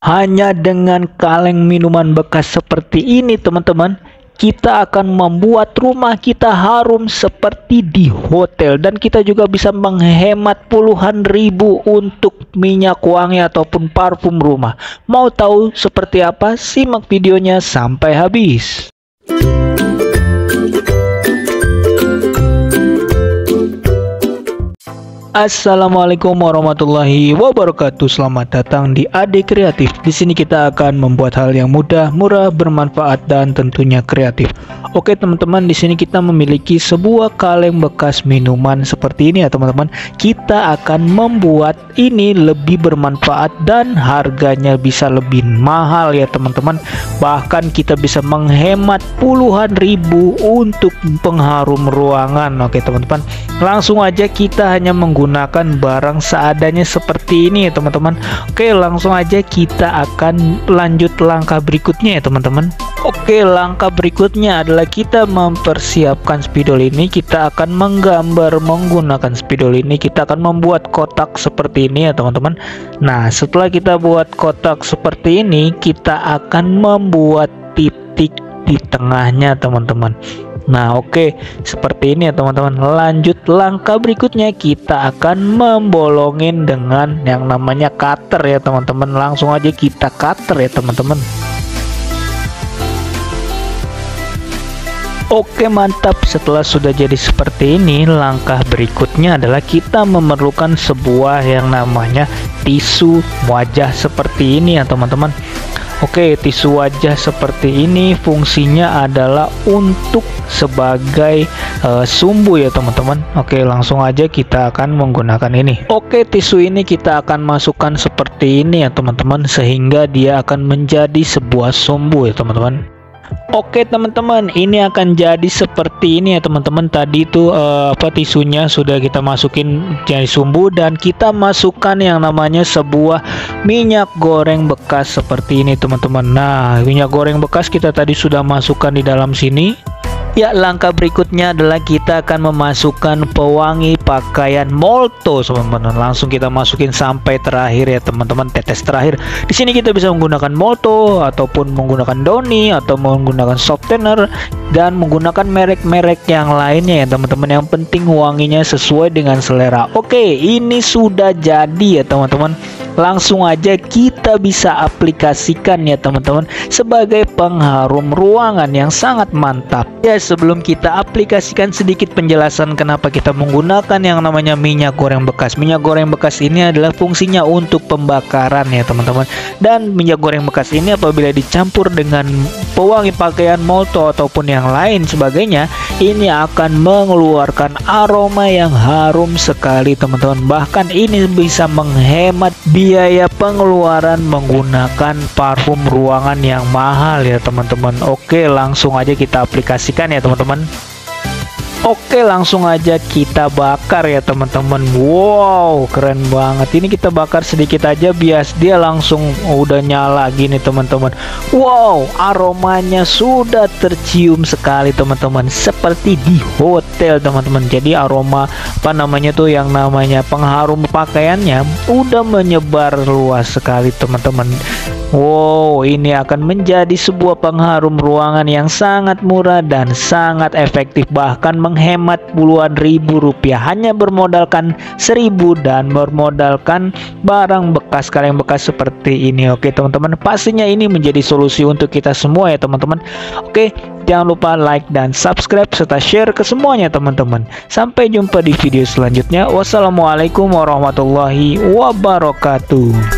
Hanya dengan kaleng minuman bekas seperti ini teman-teman, kita akan membuat rumah kita harum seperti di hotel. Dan kita juga bisa menghemat puluhan ribu untuk minyak wangi ataupun parfum rumah. Mau tahu seperti apa? Simak videonya sampai habis. Assalamualaikum warahmatullahi wabarakatuh. Selamat datang di AD Kreatif. Di sini kita akan membuat hal yang mudah, murah, bermanfaat dan tentunya kreatif. Oke teman-teman, di sini kita memiliki sebuah kaleng bekas minuman seperti ini ya teman-teman. Kita akan membuat ini lebih bermanfaat dan harganya bisa lebih mahal ya teman-teman. Bahkan kita bisa menghemat puluhan ribu untuk pengharum ruangan. Oke teman-teman, langsung aja kita hanya menggunakan barang seadanya seperti ini ya teman-teman. Oke, langsung aja kita akan lanjut langkah berikutnya ya teman-teman. Oke, langkah berikutnya adalah kita mempersiapkan spidol ini. Kita akan menggambar menggunakan spidol ini. Kita akan membuat kotak seperti ini ya teman-teman. Nah, setelah kita buat kotak seperti ini, kita akan membuat titik di tengahnya teman-teman. Nah oke, seperti ini ya teman-teman. Lanjut langkah berikutnya, kita akan membolongin dengan yang namanya cutter ya teman-teman. Langsung aja kita cutter ya teman-teman. Oke mantap, setelah sudah jadi seperti ini, langkah berikutnya adalah kita memerlukan sebuah yang namanya tisu wajah seperti ini ya teman-teman. Oke, tisu wajah seperti ini fungsinya adalah untuk sebagai sumbu ya teman-teman. Oke, langsung aja kita akan menggunakan ini. Oke, tisu ini kita akan masukkan seperti ini ya teman-teman, sehingga dia akan menjadi sebuah sumbu ya teman-teman. Oke teman-teman, ini akan jadi seperti ini ya teman-teman. Tadi itu tisunya sudah kita masukin jadi sumbu, dan kita masukkan yang namanya sebuah minyak goreng bekas seperti ini teman-teman. Nah, minyak goreng bekas kita tadi sudah masukkan di dalam sini. Ya, langkah berikutnya adalah kita akan memasukkan pewangi pakaian Molto teman-teman. Langsung kita masukin sampai terakhir ya teman-teman, tetes terakhir. Di sini kita bisa menggunakan Molto ataupun menggunakan Downy atau menggunakan Softener dan menggunakan merek-merek yang lainnya ya teman-teman. Yang penting wanginya sesuai dengan selera. Oke, ini sudah jadi ya teman-teman. Langsung aja kita bisa aplikasikan ya teman-teman sebagai pengharum ruangan yang sangat mantap. Ya, sebelum kita aplikasikan, sedikit penjelasan kenapa kita menggunakan yang namanya minyak goreng bekas. Minyak goreng bekas ini adalah fungsinya untuk pembakaran ya teman-teman. Dan minyak goreng bekas ini apabila dicampur dengan pewangi pakaian Molto ataupun yang lain sebagainya, ini akan mengeluarkan aroma yang harum sekali teman-teman. Bahkan ini bisa menghemat biaya pengeluaran menggunakan parfum ruangan yang mahal ya teman-teman. Oke, langsung aja kita aplikasikan ya teman-teman. Oke, langsung aja kita bakar ya teman-teman. Wow, keren banget. Ini kita bakar sedikit aja biar dia langsung udah nyala gini teman-teman. Wow, aromanya sudah tercium sekali teman-teman, seperti di hotel teman-teman. Jadi aroma apa namanya tuh, yang namanya pengharum pakaiannya udah menyebar luas sekali teman-teman. Wow, ini akan menjadi sebuah pengharum ruangan yang sangat murah dan sangat efektif, bahkan menghemat puluhan ribu rupiah hanya bermodalkan 1.000 dan bermodalkan barang bekas, kaleng bekas seperti ini. Oke teman-teman, pastinya ini menjadi solusi untuk kita semua ya teman-teman. Oke, jangan lupa like dan subscribe serta share ke semuanya teman-teman. Sampai jumpa di video selanjutnya. Wassalamualaikum warahmatullahi wabarakatuh.